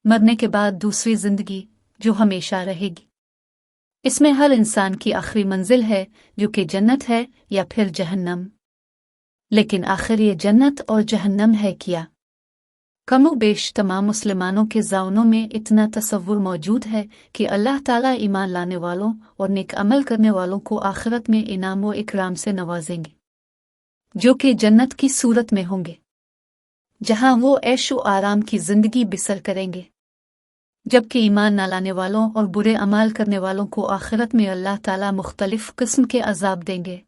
मरने के बाद दूसरी जिंदगी जो हमेशा रहेगी। इसमें हर इंसान की आखिरी मंजिल है जो कि जन्नत है या फिर जहन्नम। लेकिन आखिर ये जन्नत और जहन्नम है क्या? कमोबेश तमाम मुसलमानों के ज़ावनों में इतना तसव्वुर मौजूद है कि अल्लाह ताला ईमान लाने वालों और नेक अमल करने वालों को आखिरत में इनाम व इकराम से नवाजेंगे, जो कि जन्नत की सूरत में होंगे, जहां वो ऐशो आराम की जिंदगी बिसर करेंगे। जबकि ईमान न लाने वालों और बुरे अमाल करने वालों को आखिरत में अल्लाह ताला मुख्तलिफ किस्म के अजाब देंगे,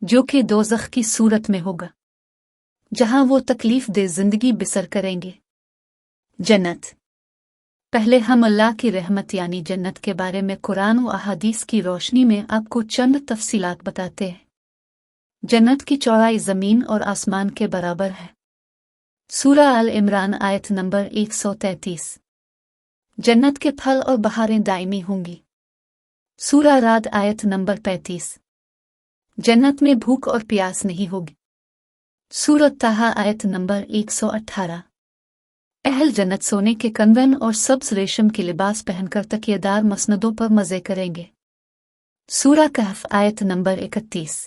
जो कि दोज़ख की सूरत में होगा, जहां वो तकलीफ दे जिंदगी बिसर करेंगे। जन्नत। पहले हम अल्लाह की रहमत यानी जन्नत के बारे में कुरान व अहादीस की रोशनी में आपको चंद तफसीलात बताते हैं। जन्नत की चौड़ाई ज़मीन और आसमान के बराबर है। सूरा अल इमरान आयत नंबर 133। जन्नत के फल और बहारें दायमी होंगी। सूरा राद आयत नंबर 35। जन्नत में भूख और प्यास नहीं होगी। सूरत ताहा आयत नंबर 118। अहल जन्नत सोने के कंगन और सब्ज रेशम के लिबास पहनकर तकियेदार मसनदों पर मज़े करेंगे। सूरा कहफ आयत नंबर 31।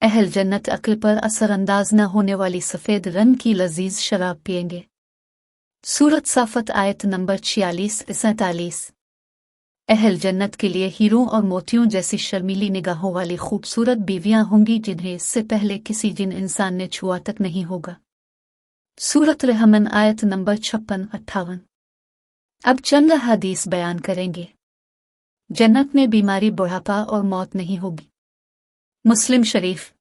अहल जन्नत अक्ल पर असरअंदाज न होने वाली सफ़ेद रंग की लजीज शराब पिएंगे। सूरत साफत आयत नंबर 46-47। अहल जन्नत के लिए हीरों और मोतियों जैसी शर्मीली निगाहों वाली खूबसूरत बीवियां होंगी जिन्हें इससे पहले किसी जिन इंसान ने छुआ तक नहीं होगा। सूरत रहमन आयत नंबर 56-58। अब चंद हदीस बयान करेंगे। जन्नत में बीमारी, बुढ़ापा और मौत नहीं होगी। मुस्लिम शरीफ।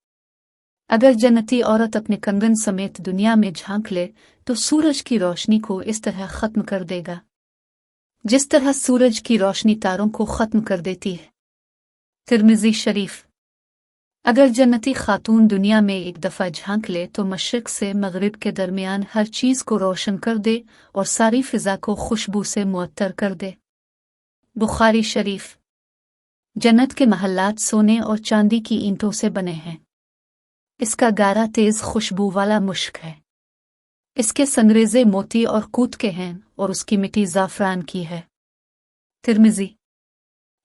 अगर जन्नती औरत अपने कंगन समेत दुनिया में झांक ले तो सूरज की रोशनी को इस तरह खत्म कर देगा जिस तरह सूरज की रोशनी तारों को खत्म कर देती है। तिर्मिज़ी शरीफ। अगर जन्नती खातून दुनिया में एक दफ़ा झांक ले तो मशरिक से मगरिब के दरमियान हर चीज़ को रोशन कर दे और सारी फ़िज़ा को खुशबू से मुअत्तर कर दे। बुखारी शरीफ। जन्नत के महल्लात सोने और चांदी की ईंटों से बने हैं। इसका गारा तेज़ खुशबू वाला मुश्क है। इसके संगरेज़े मोती और कूट के हैं और उसकी मिट्टी ज़ाफ़रान की है। तिर्मिज़ी।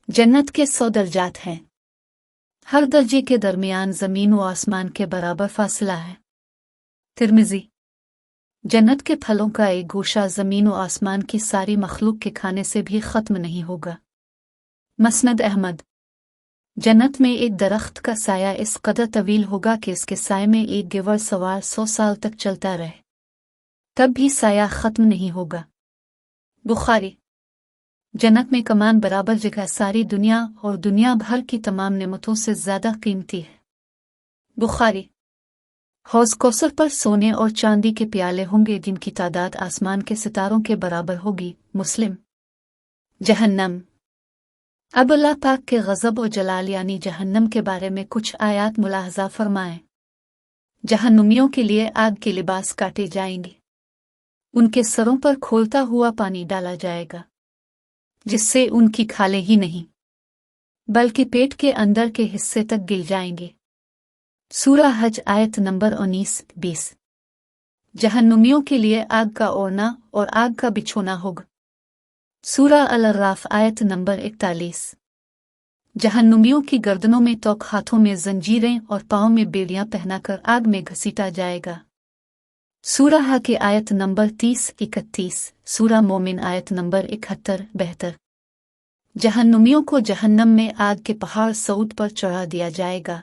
जन्नत के 100 दर्जात हैं। हर दर्जे के दरमियान ज़मीन व आसमान के बराबर फासला है। तिर्मिज़ी। जन्नत के फलों का एक गोशा ज़मीन व आसमान की सारी मखलूक के खाने से भी ख़त्म नहीं होगा। मसनद अहमद। जन्नत में एक दरख्त का साया इस कदर तवील होगा कि इसके साए में एक गिवर सवार 100 साल तक चलता रहे, तब भी साया ख़त्म नहीं होगा। बुखारी। जन्नत में कमान बराबर जगह सारी दुनिया और दुनिया भर की तमाम नेमतों से ज़्यादा कीमती है। बुखारी। हौज़ कौसर पर सोने और चांदी के प्याले होंगे जिनकी तादाद आसमान के सितारों के बराबर होगी। मुस्लिम। जहन्नम। अब अल्लाह पाक के गज़ब और जलाल यानी जहन्नम के बारे में कुछ आयात मुलाहज़ा फरमाएं। जहन्नुमियों के लिए आग के लिबास काटे जाएंगे। उनके सरों पर खोलता हुआ पानी डाला जाएगा जिससे उनकी खालें ही नहीं बल्कि पेट के अंदर के हिस्से तक गिल जाएंगे। सूरा हज आयत नंबर 19-20। जहन्नुमियों के लिए आग का ओढ़ना और आग का बिछोना होगा। सूरा अल-अराफ आयत नंबर 41। जहन्नुमियों की गर्दनों में तोक, हाथों में जंजीरें और पाँव में बेड़ियां पहनाकर आग में घसीटा जाएगा। सूरा हा की आयत नंबर 30-31। सूरा मोमिन आयत नंबर 71-72। जहन्नुमियों को जहन्नम में आग के पहाड़ सऊद पर चढ़ा दिया जाएगा।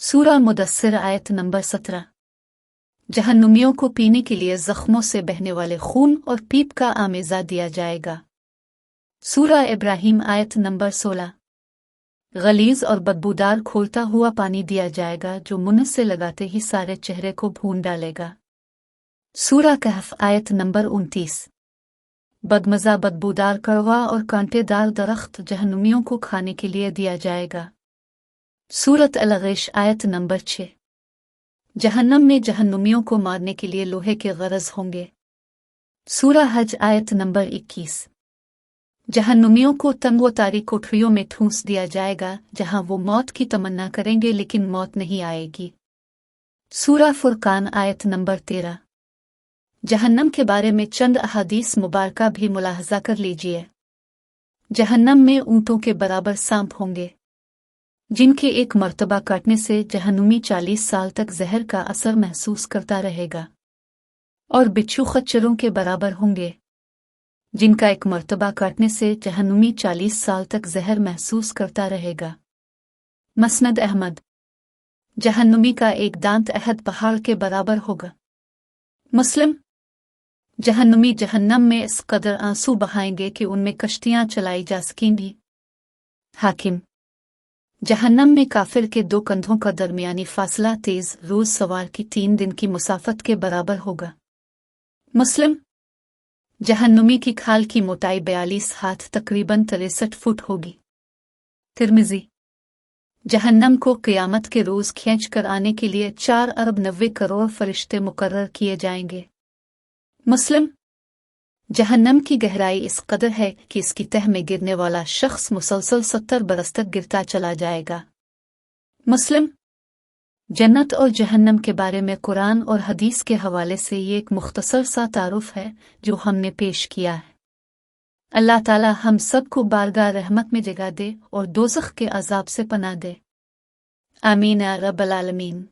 सूरा मुदस्सिर आयत नंबर 17। जहन्नुमियों को पीने के लिए जख्मों से बहने वाले खून और पीप का आमेज़ा दिया जाएगा। सूरा इब्राहिम आयत नंबर 16। गलीज और बदबूदार खोलता हुआ पानी दिया जाएगा जो मुंह से लगाते ही सारे चेहरे को भून डालेगा। सूरा कहफ आयत नंबर 29। बदमज़ा, बदबूदार, कड़वा और कांटेदार दरख्त जहन्नुमियों को खाने के लिए दिया जाएगा। सूरत अल-ग़िश आयत नंबर 6। जहन्नम में जहन्नुमियों को मारने के लिए लोहे के गरज होंगे। सूरा हज आयत नंबर 21। जहन्नुमियों को तंग व तारीक कोठरियों में ठूंस दिया जाएगा जहां वो मौत की तमन्ना करेंगे लेकिन मौत नहीं आएगी। सूरा फुरकान आयत नंबर 13। जहन्नम के बारे में चंद अहादीस मुबारका भी मुलाहजा कर लीजिए। जहन्नम में ऊँटों के बराबर सांप होंगे, जिनके एक मर्तबा काटने से जहन्नुमी 40 साल तक जहर का असर महसूस करता रहेगा। और बिच्छू खच्चरों के बराबर होंगे, जिनका एक मर्तबा काटने से जहन्नुमी 40 साल तक जहर महसूस करता रहेगा। मसनद अहमद। जहन्नुमी का एक दांत अहद पहाड़ के बराबर होगा। मुस्लिम। जहन्नुमी जहन्नम में इस कदर आंसू बहाएंगे कि उनमें कश्तियां चलाई जा सकेंगी। हाकिम। जहन्नम में काफिर के 2 कंधों का दरमियानी फासला तेज रोज सवार की 3 दिन की मुसाफत के बराबर होगा। मुस्लिम। जहन्नुमी की खाल की मोटाई 42 हाथ तकरीबन 63 फुट होगी। तिर्मिज़ी। जहन्नम को क़यामत के रोज़ खींच कर आने के लिए 4 अरब 90 करोड़ फरिश्ते मुकर्रर किए जाएंगे। मुस्लिम। जहन्नम की गहराई इस कदर है कि इसकी तह में गिरने वाला शख्स मुसलसल 70 बरस तक गिरता चला जाएगा। मुस्लिम। जन्नत और जहन्नम के बारे में कुरान और हदीस के हवाले से ये एक मुख्तसर सा तारुफ है जो हमने पेश किया है। अल्लाह ताला हम सब को बारगाह रहमत में जगह दे और दोज़ख के अज़ाब से पनाह दे। आमीन या रब्बल आलमीन।